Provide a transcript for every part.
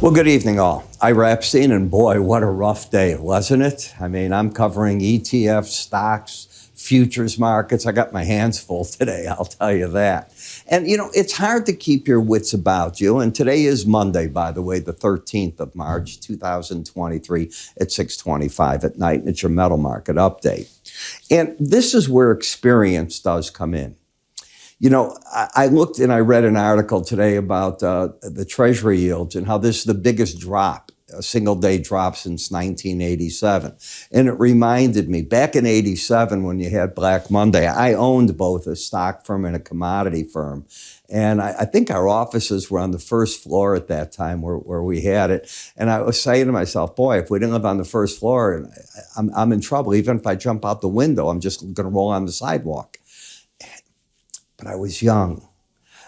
Well, good evening, all. Ira Epstein, and boy, what a rough day, wasn't it? I mean, I'm covering ETFs, stocks, futures markets. I got my hands full today, I'll tell you that. And, it's hard to keep your wits about you. And today is Monday, by the way, the 13th of March, 2023 at 6:25 at night. And it's your metal market update. And this is where experience does come in. I looked and I read an article today about the Treasury yields and how this is the biggest drop, a single day drop since 1987. And it reminded me, back in 87 when you had Black Monday, I owned both a stock firm and a commodity firm. And I think our offices were on the first floor at that time where we had it. And I was saying to myself, boy, if we didn't live on the first floor, I'm in trouble. Even if I jump out the window, I'm just going to roll on the sidewalk. But I was young.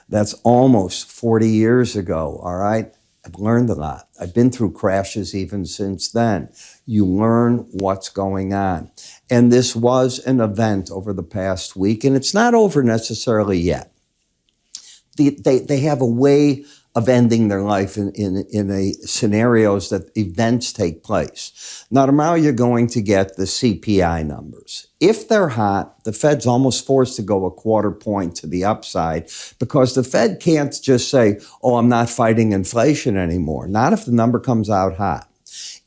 That's almost 40 years ago, all right? I've learned a lot. I've been through crashes even since then. You learn what's going on. And this was an event over the past week, and it's not over necessarily yet. They have a way of ending their life in a scenarios that events take place. Now, tomorrow you're going to get the CPI numbers. If they're hot, the Fed's almost forced to go a quarter point to the upside because the Fed can't just say, oh, I'm not fighting inflation anymore. Not if the number comes out hot.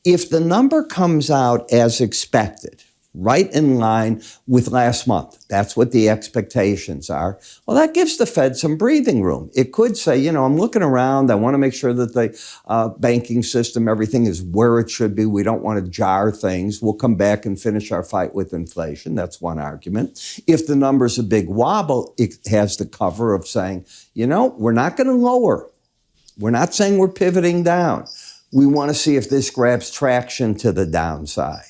If the number comes out as expected, right in line with last month. That's what the expectations are. Well, that gives the Fed some breathing room. It could say, I'm looking around. I want to make sure that the banking system, everything is where it should be. We don't want to jar things. We'll come back and finish our fight with inflation. That's one argument. If the number's a big wobble, it has the cover of saying, we're not going to lower. We're not saying we're pivoting down. We want to see if this grabs traction to the downside.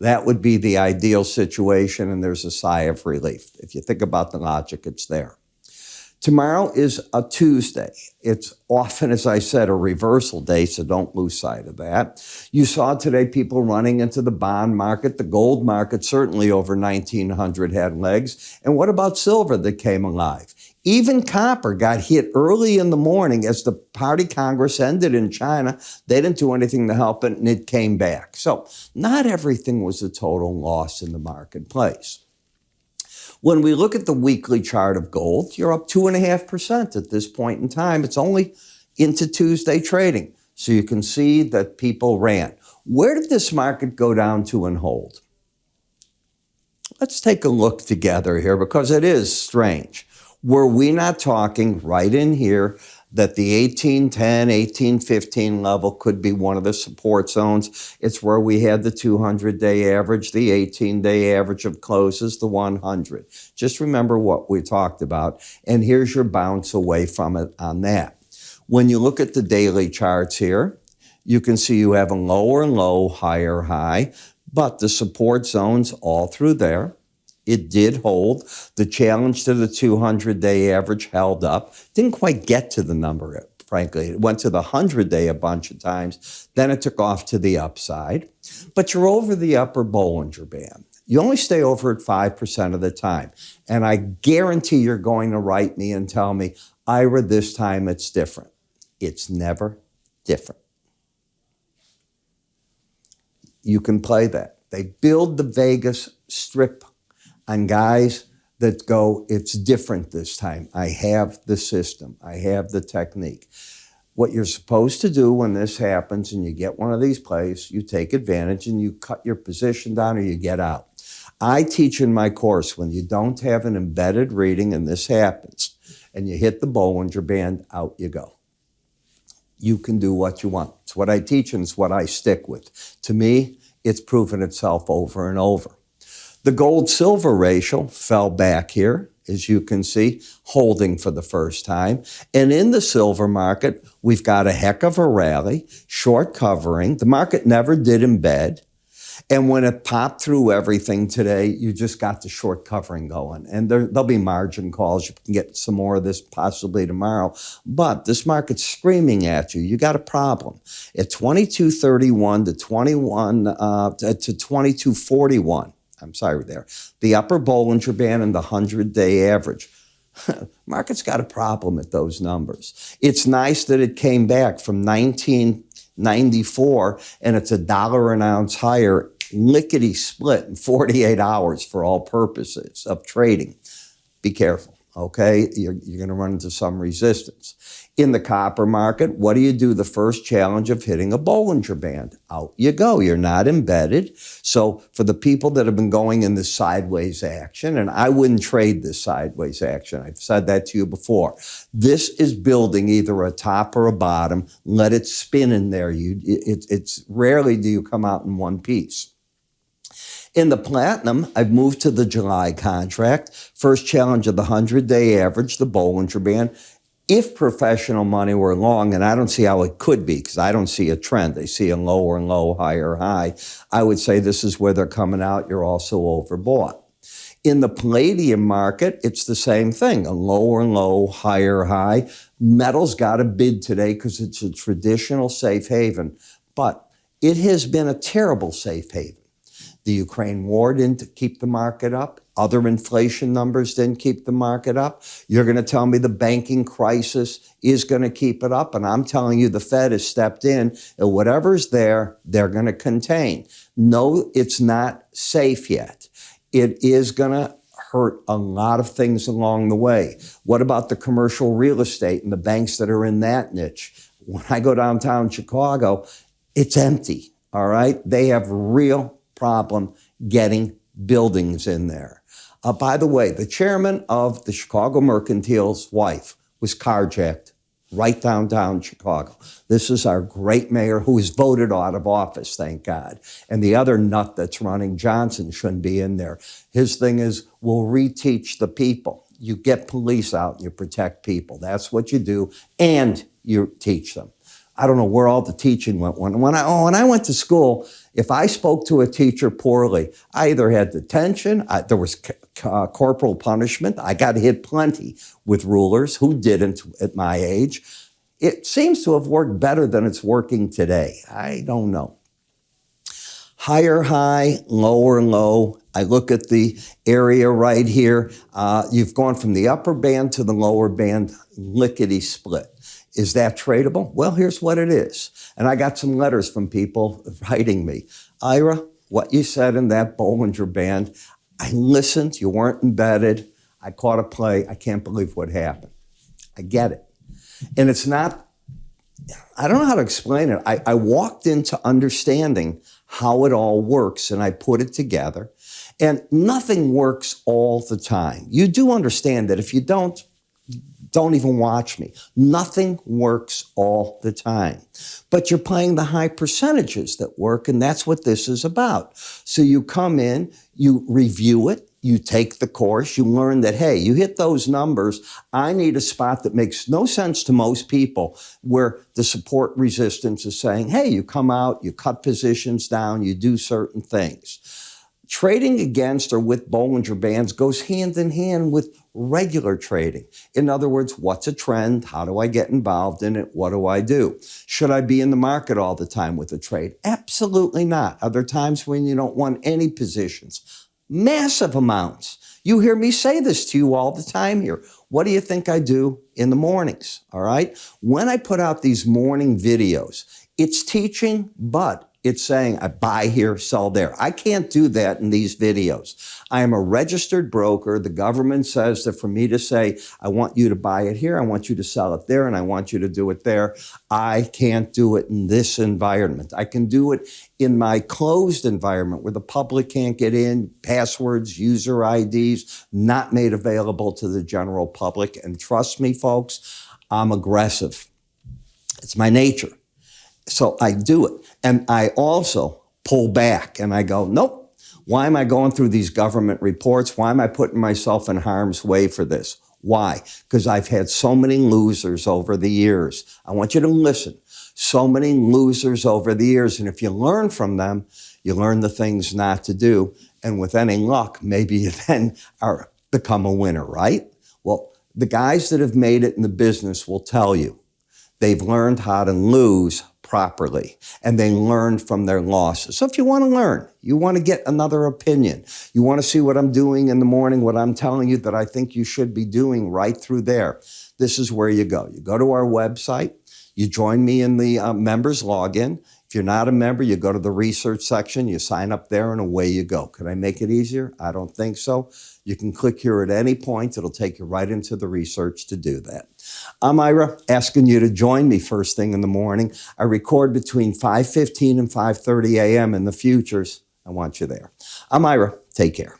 That would be the ideal situation, and there's a sigh of relief. If you think about the logic, it's there. Tomorrow is a Tuesday. It's often, as I said, a reversal day, so don't lose sight of that. You saw today people running into the bond market. The gold market, certainly over 1,900, had legs. And what about silver that came alive? Even copper got hit early in the morning as the Party Congress ended in China. They didn't do anything to help it, and it came back. So not everything was a total loss in the marketplace. When we look at the weekly chart of gold, you're up 2.5% at this point in time. It's only into Tuesday trading. So you can see that people ran. Where did this market go down to and hold? Let's take a look together here because it is strange. Were we not talking right in here that the 1810, 1815 level could be one of the support zones? It's where we had the 200-day average, the 18-day average of closes, the 100. Just remember what we talked about, and here's your bounce away from it on that. When you look at the daily charts here, you can see you have a lower low, higher high, but the support zones all through there. It did hold. The challenge to the 200-day average held up. Didn't quite get to the number, frankly. It went to the 100-day a bunch of times. Then it took off to the upside. But you're over the upper Bollinger Band. You only stay over it 5% of the time. And I guarantee you're going to write me and tell me, Ira, this time it's different. It's never different. You can play that. They build the Vegas Strip on guys that go, it's different this time. I have the system. I have the technique. What you're supposed to do when this happens and you get one of these plays, you take advantage and you cut your position down or you get out. I teach in my course when you don't have an embedded reading and this happens and you hit the Bollinger Band, out you go. You can do what you want. It's what I teach and it's what I stick with. To me, it's proven itself over and over. The gold-silver ratio fell back here, as you can see, holding for the first time. And in the silver market, we've got a heck of a rally, short covering. The market never did embed. And when it popped through everything today, you just got the short covering going. And there'll be margin calls. You can get some more of this possibly tomorrow. But this market's screaming at you. You got a problem. At 22.31 to 22.41. I'm sorry there. The upper Bollinger Band and the 100-day average. Market's got a problem at those numbers. It's nice that it came back from 19 94, and it's $1 an ounce higher, lickety split in 48 hours for all purposes of trading. Be careful. Okay, you're going to run into some resistance. In the copper market, what do you do? The first challenge of hitting a Bollinger Band. Out you go. You're not embedded. So for the people that have been going in this sideways action, and I wouldn't trade this sideways action. I've said that to you before. This is building either a top or a bottom. Let it spin in there. It's rarely do you come out in one piece. In the platinum, I've moved to the July contract. First challenge of the 100-day average, the Bollinger Band. If professional money were long, and I don't see how it could be because I don't see a trend. They see a lower and low, higher high. I would say this is where they're coming out. You're also overbought. In the palladium market, it's the same thing. A lower low, higher high. Metal's got a bid today because it's a traditional safe haven. But it has been a terrible safe haven. The Ukraine war didn't keep the market up. Other inflation numbers didn't keep the market up. You're going to tell me the banking crisis is going to keep it up. And I'm telling you the Fed has stepped in. And whatever's there, they're going to contain. No, it's not safe yet. It is going to hurt a lot of things along the way. What about the commercial real estate and the banks that are in that niche? When I go downtown Chicago, it's empty, all right? They have real problem getting buildings in there. By the way, the chairman of the Chicago Mercantile's wife was carjacked right downtown Chicago. This is our great mayor who was voted out of office, thank God. And the other nut that's running, Johnson, shouldn't be in there. His thing is, we'll reteach the people. You get police out and you protect people. That's what you do, and you teach them. I don't know where all the teaching went. When I went to school, if I spoke to a teacher poorly, I either had detention, there was corporal punishment. I got hit plenty with rulers. Who didn't at my age? It seems to have worked better than it's working today. I don't know. Higher high, lower low. I look at the area right here. You've gone from the upper band to the lower band, lickety split. Is that tradable? Well, here's what it is. And I got some letters from people writing me. Ira, what you said in that Bollinger Band, I listened, you weren't embedded. I caught a play. I can't believe what happened. I get it. And it's not, I don't know how to explain it. I walked into understanding how it all works and I put it together. And nothing works all the time. You do understand that if you don't even watch me. Nothing works all the time. But you're playing the high percentages that work, and that's what this is about. So you come in, you review it, you take the course, you learn that, hey, you hit those numbers. I need a spot that makes no sense to most people where the support resistance is saying, hey, you come out, you cut positions down, you do certain things. Trading against or with Bollinger Bands goes hand in hand with regular trading. In other words, what's a trend? How do I get involved in it? What do I do? Should I be in the market all the time with a trade? Absolutely not. Are there times when you don't want any positions? Massive amounts. You hear me say this to you all the time here. What do you think I do in the mornings? All right? When I put out these morning videos, it's teaching, but it's saying I buy here, sell there. I can't do that in these videos. I am a registered broker. The government says that for me to say, I want you to buy it here, I want you to sell it there, and I want you to do it there, I can't do it in this environment. I can do it in my closed environment where the public can't get in, passwords, user IDs, not made available to the general public. And trust me, folks, I'm aggressive. It's my nature. So I do it. And I also pull back and I go, nope. Why am I going through these government reports? Why am I putting myself in harm's way for this? Why? Because I've had so many losers over the years. I want you to listen. So many losers over the years. And if you learn from them, you learn the things not to do. And with any luck, maybe you then become a winner, right? Well, the guys that have made it in the business will tell you they've learned how to lose properly, and they learn from their losses. So if you want to learn, you want to get another opinion, you want to see what I'm doing in the morning, what I'm telling you that I think you should be doing right through there, this is where you go. You go to our website, You join me in the members login. If you're not a member, you go to the research section, you sign up there, and away you go. Could I make it easier? I don't think so. You can click here at any point. It'll take you right into the research to do that. I'm Ira, asking you to join me first thing in the morning. I record between 5:15 and 5:30 a.m. in the futures. I want you there. I'm Ira. Take care.